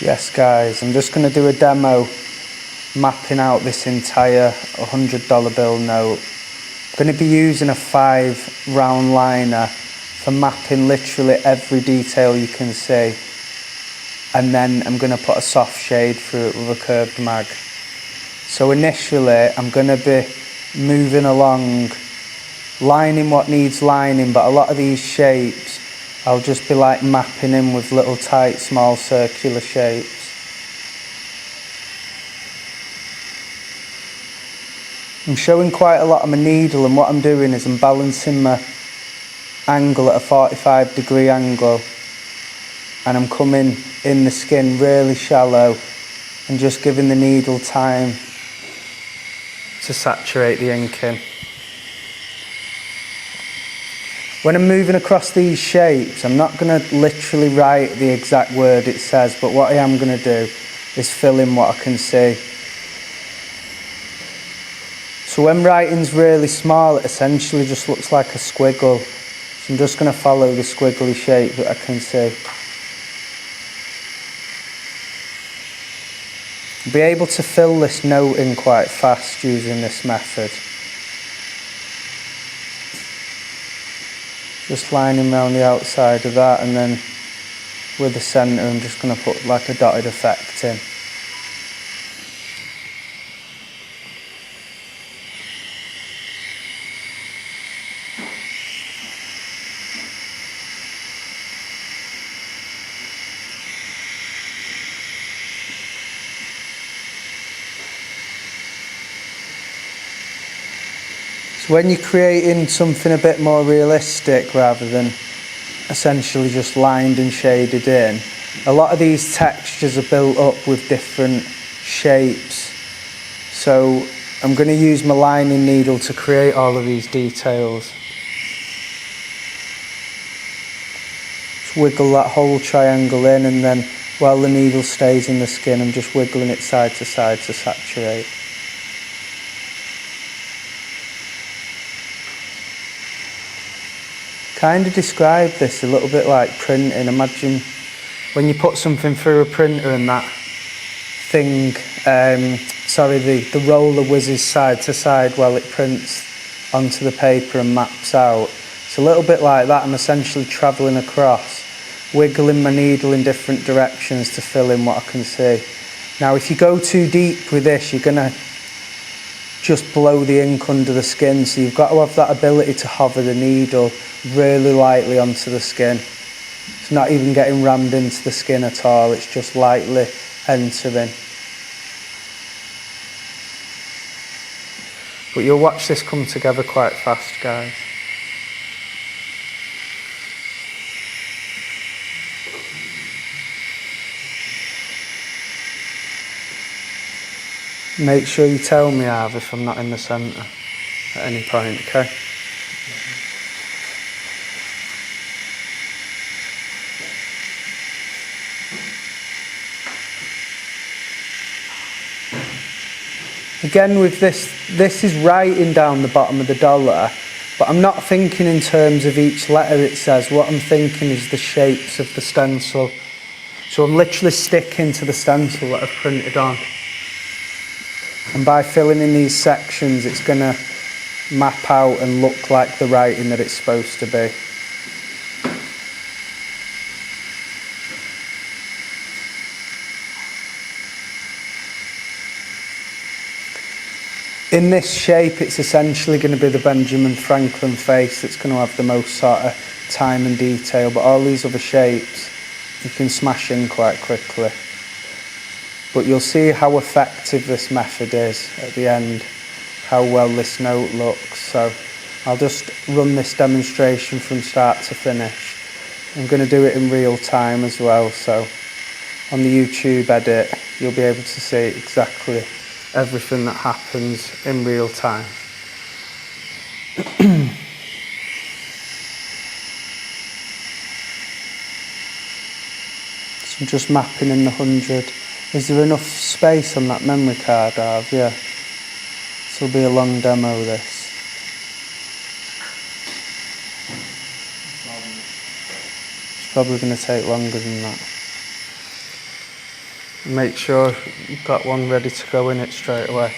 Yes guys, I'm just going to do a demo mapping out this entire $100 bill note. I'm going to be using a 5 round liner for mapping literally every detail you can see, and then I'm going to put a soft shade through it with a curved mag. So initially I'm going to be moving along, lining what needs lining, but a lot of these shapes I'll just be like mapping in with little tight small circular shapes. I'm showing quite a lot of my needle, and what I'm doing is I'm balancing my angle at a 45-degree angle, and I'm coming in the skin really shallow and just giving the needle time to saturate the ink in. When I'm moving across these shapes, I'm not going to literally write the exact word it says, but what I am going to do is fill in what I can see. So when writing's really small, it essentially just looks like a squiggle. So I'm just going to follow the squiggly shape that I can see. You'll be able to fill this note in quite fast using this method. Just lining around the outside of that, and then with the centre I'm just going to put like a dotted effect in. So when you're creating something a bit more realistic rather than essentially just lined and shaded in, a lot of these textures are built up with different shapes. So I'm going to use my lining needle to create all of these details. Just wiggle that whole triangle in, and then while the needle stays in the skin, I'm just wiggling it side to saturate. Kind of describe this a little bit like printing. Imagine when you put something through a printer and that thing, the roller whizzes side to side while it prints onto the paper and maps out. It's a little bit like that. I'm essentially travelling across, wiggling my needle in different directions to fill in what I can see. Now if you go too deep with this, you're going to just blow the ink under the skin, so you've got to have that ability to hover the needle really lightly onto the skin. It's not even getting rammed into the skin at all, it's just lightly entering. But you'll watch this come together quite fast, guys. Make sure you tell me, Harv, if I'm not in the centre at any point, okay? Again with this is writing down the bottom of the dollar, but I'm not thinking in terms of each letter it says. What I'm thinking is the shapes of the stencil. So I'm literally sticking to the stencil that I've printed on. And by filling in these sections, it's going to map out and look like the writing that it's supposed to be. In this shape, it's essentially going to be the Benjamin Franklin face that's going to have the most sort of time and detail, but all these other shapes you can smash in quite quickly. But you'll see how effective this method is at the end, how well this note looks. So I'll just run this demonstration from start to finish. I'm going to do it in real time as well, so on the YouTube edit you'll be able to see exactly everything that happens in real time. So I'm just mapping in the 100. Is there enough space on that memory card, Harv? Yeah. This will be a long demo, this. It's probably going to take longer than that. Make sure you've got one ready to go in it straight away.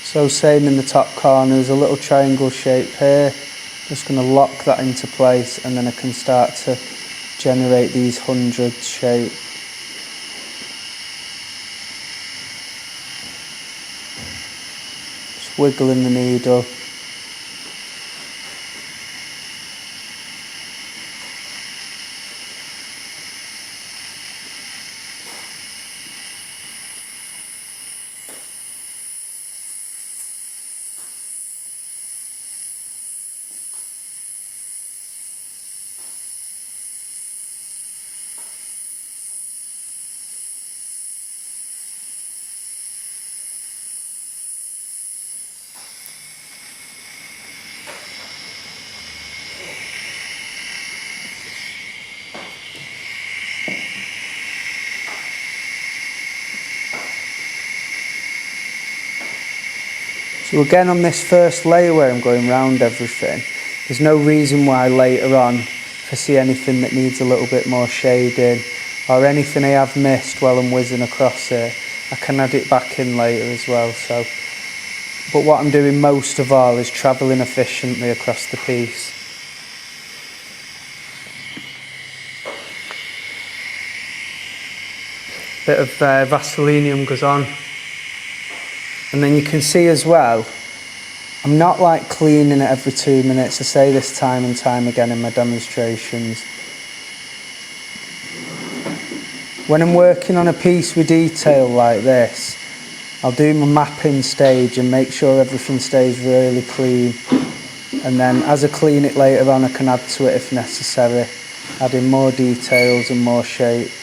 So same in the top corner, there's a little triangle shape here. Just going to lock that into place and then I can start to generate these hundreds shape. Just wiggling the needle. So again, on this first layer where I'm going round everything, there's no reason why later on, if I see anything that needs a little bit more shading or anything I have missed while I'm whizzing across it, I can add it back in later as well. So, but what I'm doing most of all is travelling efficiently across the piece. Bit of Vaselinium goes on. And then you can see as well, I'm not like cleaning it every 2 minutes. I say this time and time again in my demonstrations. When I'm working on a piece with detail like this, I'll do my mapping stage and make sure everything stays really clean. And then as I clean it later on, I can add to it if necessary, adding more details and more shapes.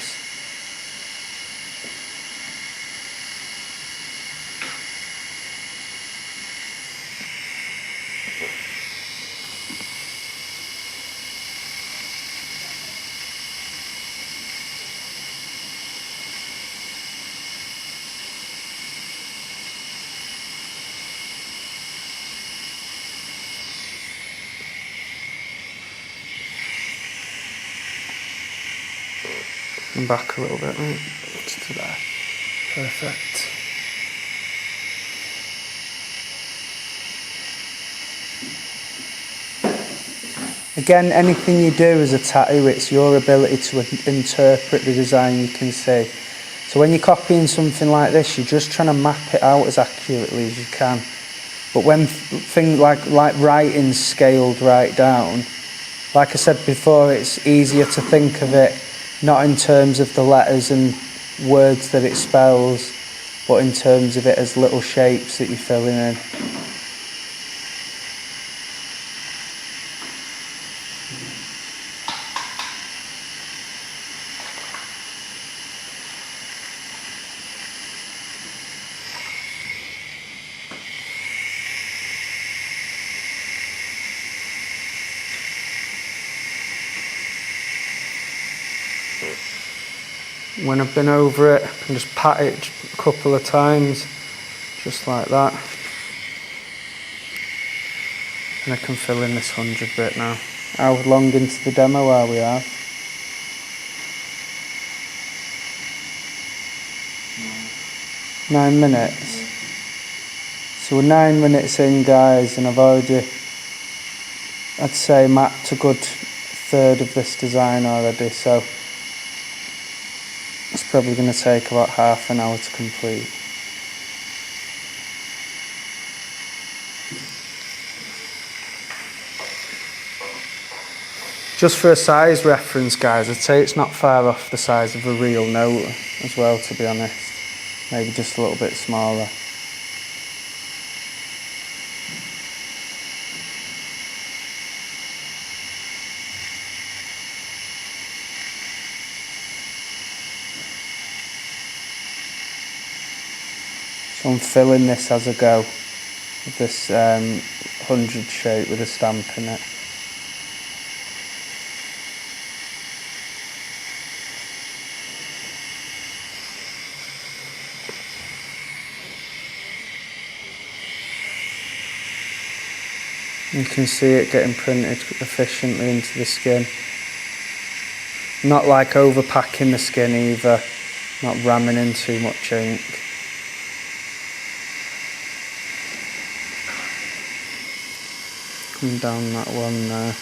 And back a little bit, right? Just to there. Perfect. Again, anything you do as a tattoo, it's your ability to interpret the design you can see. So when you're copying something like this, you're just trying to map it out as accurately as you can. But when things like writing's scaled right down, like I said before, it's easier to think of it not in terms of the letters and words that it spells, but in terms of it as little shapes that you're filling in. When I've been over it, I can just pat it a couple of times, just like that. And I can fill in this 100 bit now. How long into the demo are we at? 9 minutes. So we're 9 minutes in, guys, and I've already, I'd say, mapped a good third of this design already, so it's probably going to take about half an hour to complete. Just for a size reference, guys, I'd say it's not far off the size of a real note as well, to be honest. Maybe just a little bit smaller. I'm filling this as I go with this 100 shape with a stamp in it. You can see it getting printed efficiently into the skin. Not like overpacking the skin either, not ramming in too much ink. Come down that one there.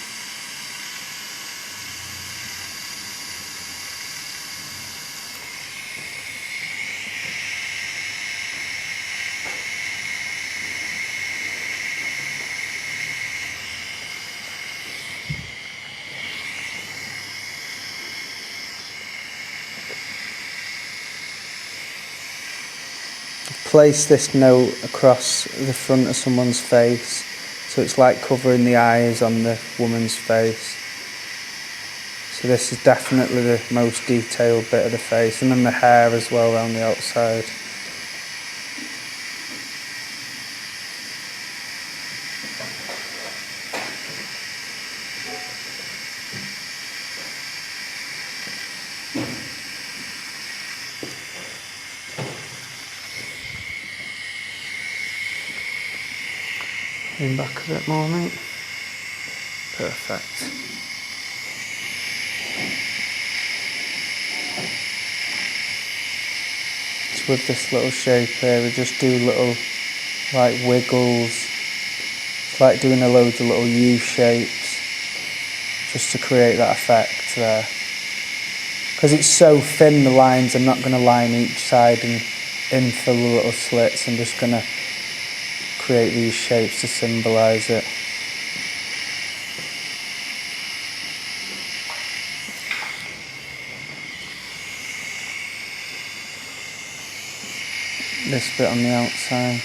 Place this note across the front of someone's face, so it's like covering the eyes on the woman's face. So this is definitely the most detailed bit of the face, and then the hair as well around the outside. Lean back a bit more, mate. Perfect. So with this little shape here, we just do little like wiggles. It's like doing a load of little U shapes, just to create that effect there. Because it's so thin, the lines, I'm not going to line each side and infill the little slits. I'm just going to create these shapes to symbolise it. This bit on the outside.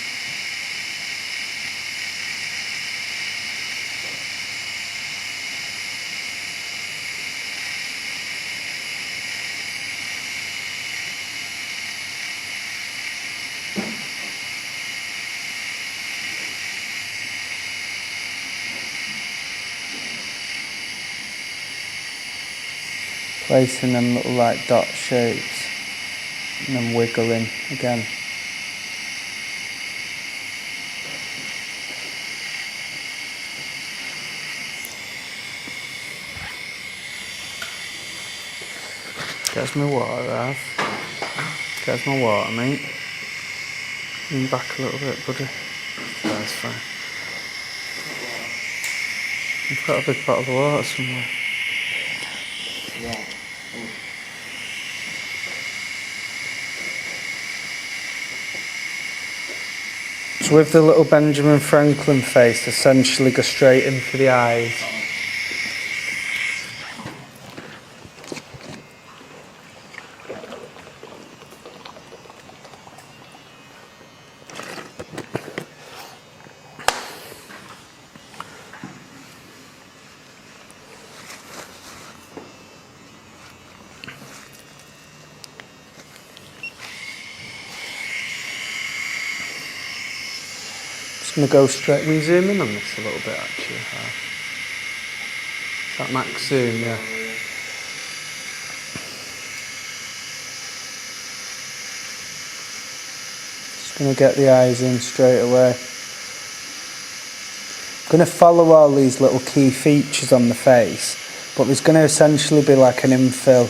Placing them little like dot shapes and then wiggling again. There's my water, Rav. There's my water, mate. Lean back a little bit, buddy. That's fine. I've got a big bottle of water somewhere. Yeah. So with the little Benjamin Franklin face, essentially go straight in for the eyes. Just going to go straight. Will you zoom in on this a little bit actually? Is that max zoom? Yeah. Just going to get the eyes in straight away. I'm going to follow all these little key features on the face, but there's going to essentially be like an infill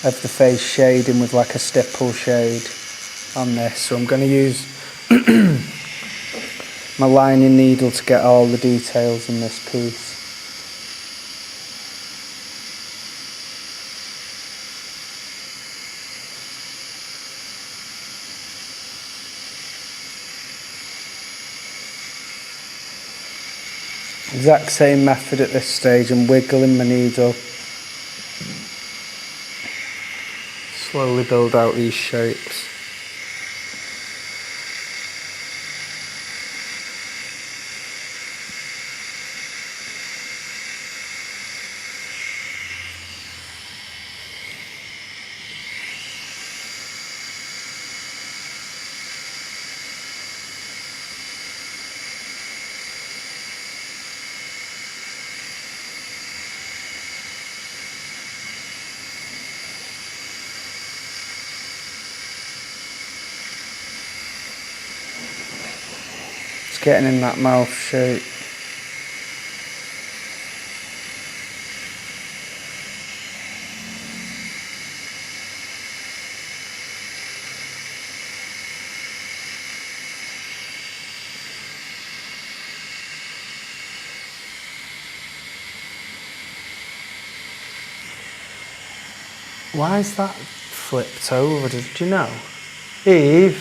of the face shading with like a stipple shade on this. So I'm going to use my lining needle to get all the details in this piece. Exact same method at this stage. I'm wiggling my needle. Slowly build out these shapes. getting in that mouth shape. Why is that flipped over? Do you know? Eve,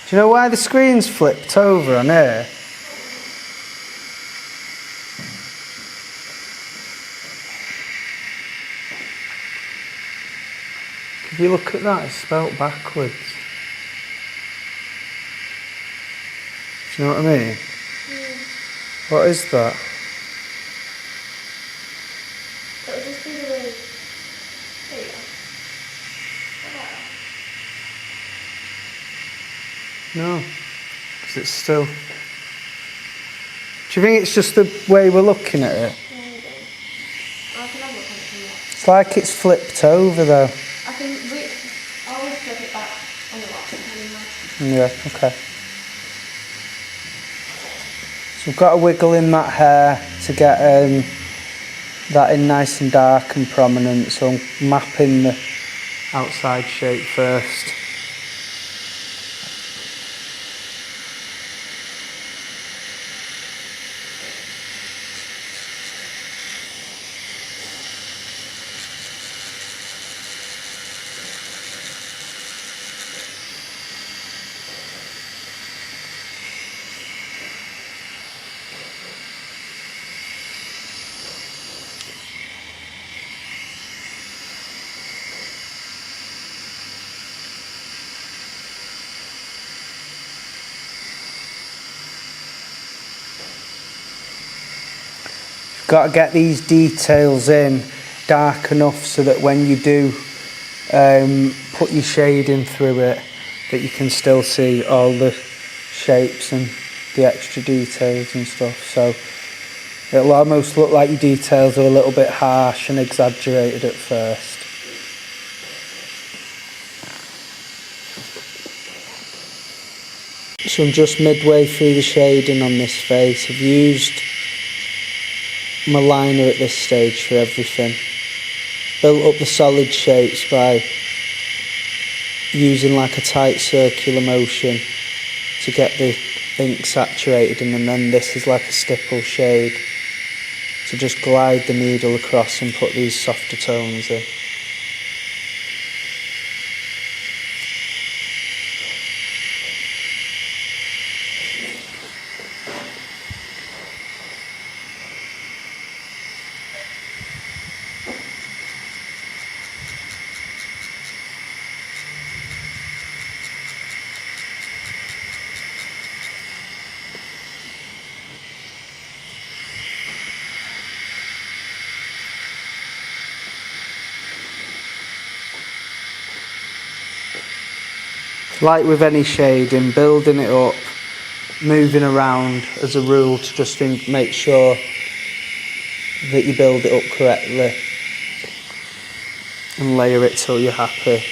do you know why the screen's flipped over on here? If you look at that, it's spelt backwards. Do you know what I mean? What is that? It would just be the way. There you go. No, because it's still... Do you think it's just the way we're looking at it? Yeah, maybe. I can have a look on it from there. It's like it's flipped over though. I can always flip it back on the laptop anyway. Yeah, okay. So we've got to wiggle in that hair to get that in nice and dark and prominent. So I'm mapping the outside shape first. Got to get these details in dark enough so that when you do put your shading through it, that you can still see all the shapes and the extra details and stuff. So it'll almost look like your details are a little bit harsh and exaggerated at first. So I'm just midway through the shading on this face. I've used my liner at this stage for everything. Built up the solid shapes by using like a tight circular motion to get the ink saturated, and then this is like a stipple shade to just glide the needle across and put these softer tones in. Like with any shading, building it up, moving around as a rule to just make sure that you build it up correctly and layer it till you're happy.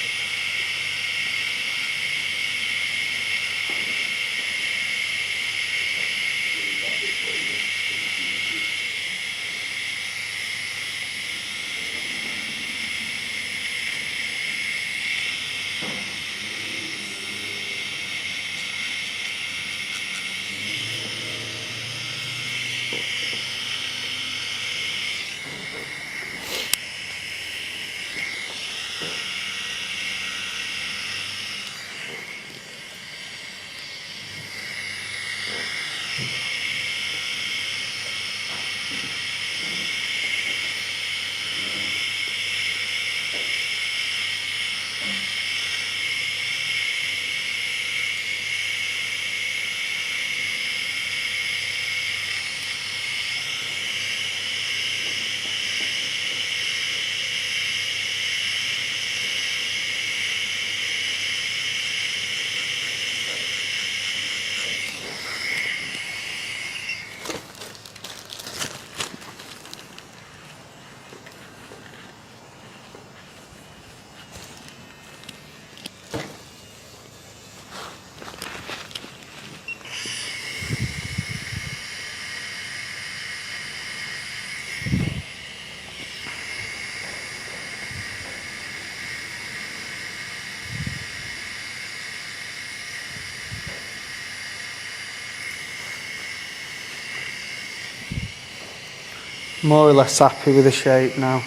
more or less happy with the shape now.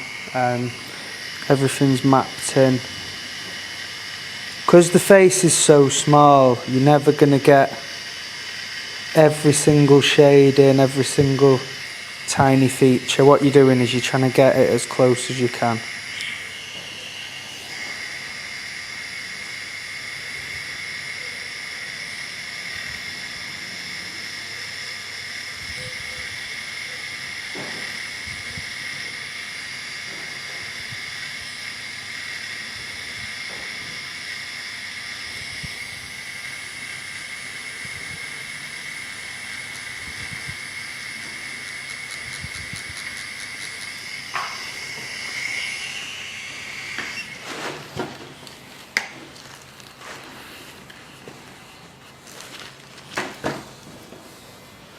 Everything's mapped in. Because the face is so small, you're never going to get every single shade in, every single tiny feature. What you're doing is you're trying to get it as close as you can.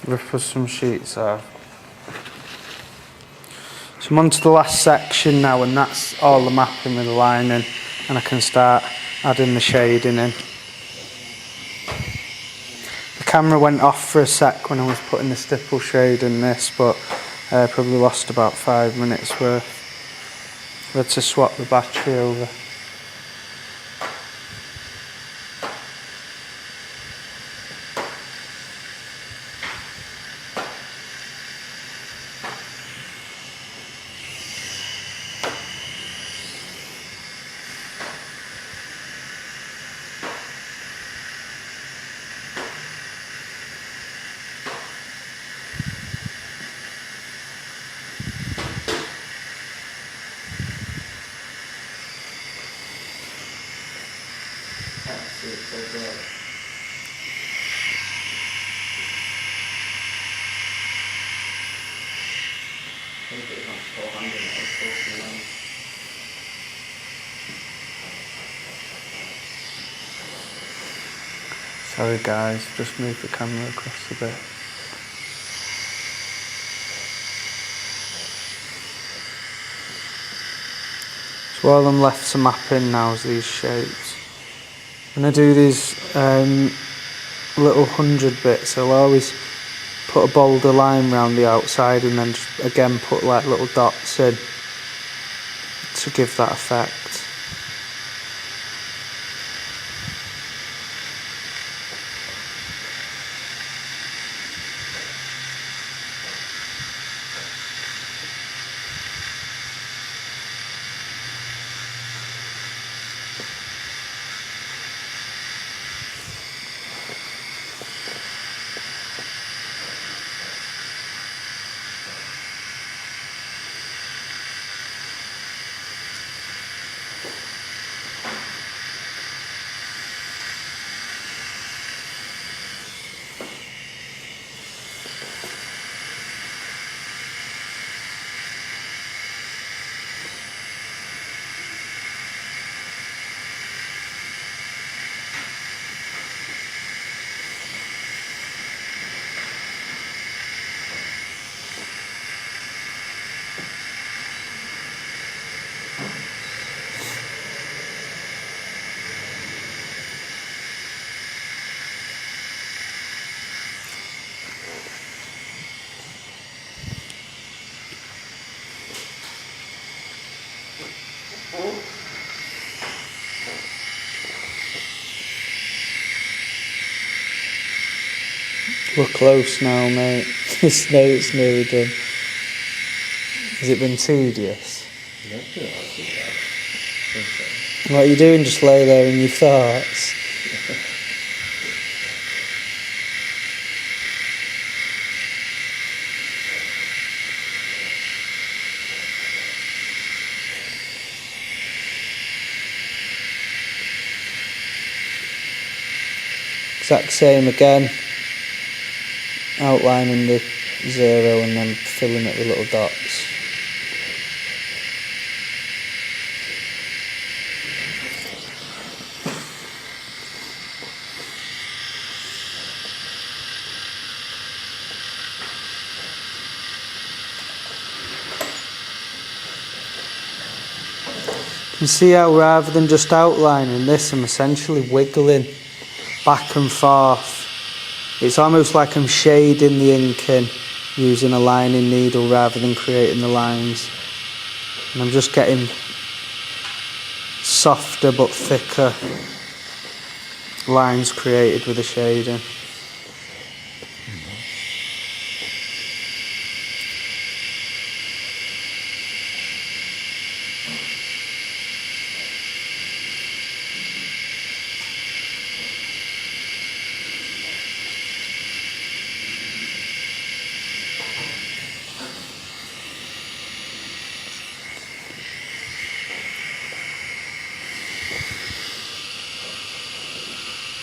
We've put some sheets out. So I'm on to the last section now, and that's all the mapping with the lining, and I can start adding the shading in. The camera went off for a sec when I was putting the stipple shade in this, but probably lost about 5 minutes worth. I had to swap the battery over. Sorry guys, just moved the camera across a bit. So all I'm left to map in now is these shapes. When I do these little 100 bits, I'll always put a bolder line around the outside and then just again put like little dots in to give that effect. We're close now, mate. It's nearly done. Has it been tedious? What are you doing? Just lay there in your thoughts? Exact same again. Outlining the 0 and then filling it with little dots. You can see how rather than just outlining this, I'm essentially wiggling back and forth. It's almost like I'm shading the ink in using a lining needle rather than creating the lines. And I'm just getting softer but thicker lines created with the shading.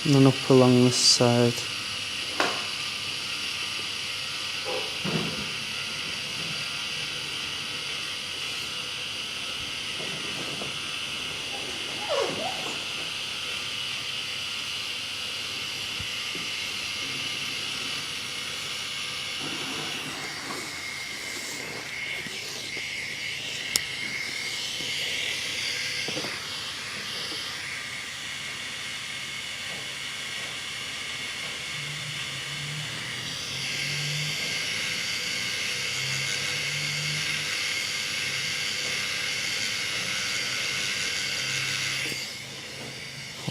And then up along this side.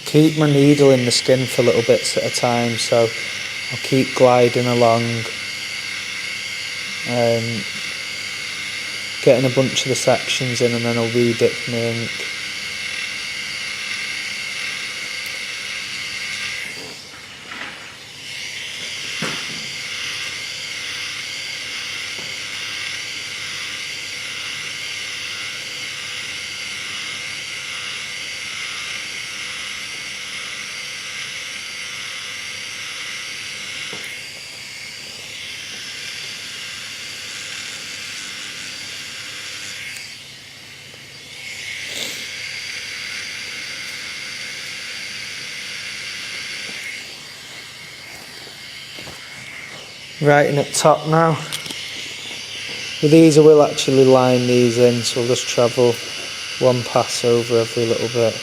Keep my needle in the skin for little bits at a time, so I'll keep gliding along, getting a bunch of the sections in, and then I'll re-dip my ink. Writing up top now. With these I will actually line these in, so I'll just travel one pass over every little bit.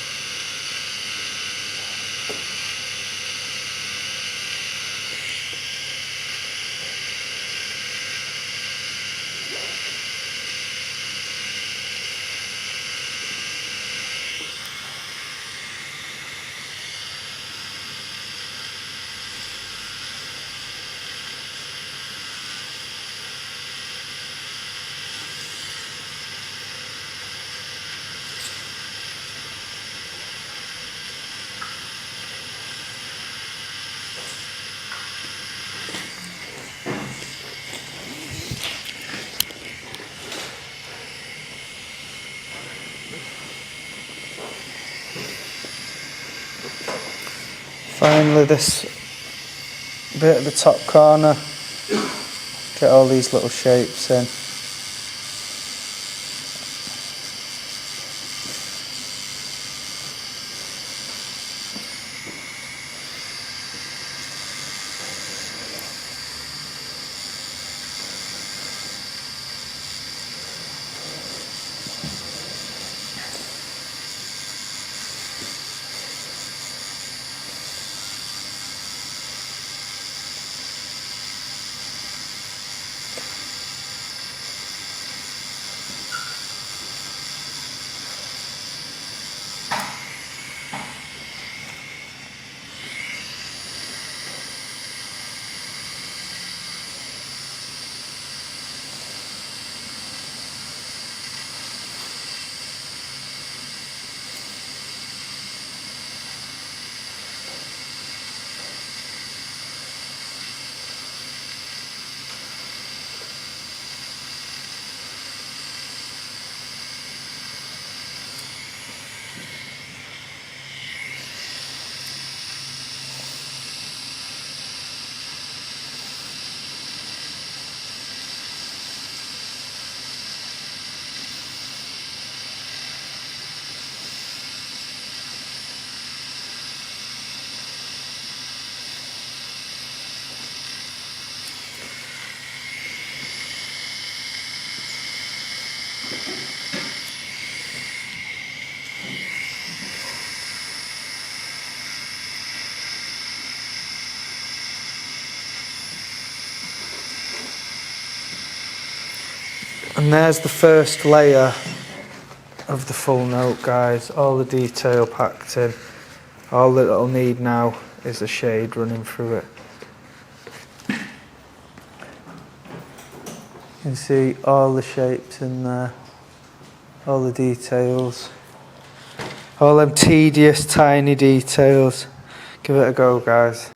Finally, this bit at the top corner, get all these little shapes in. And there's the first layer of the full note, guys. All the detail packed in. All that it'll need now is a shade running through it. You can see all the shapes in there, all the details, all them tedious tiny details. Give it a go, guys.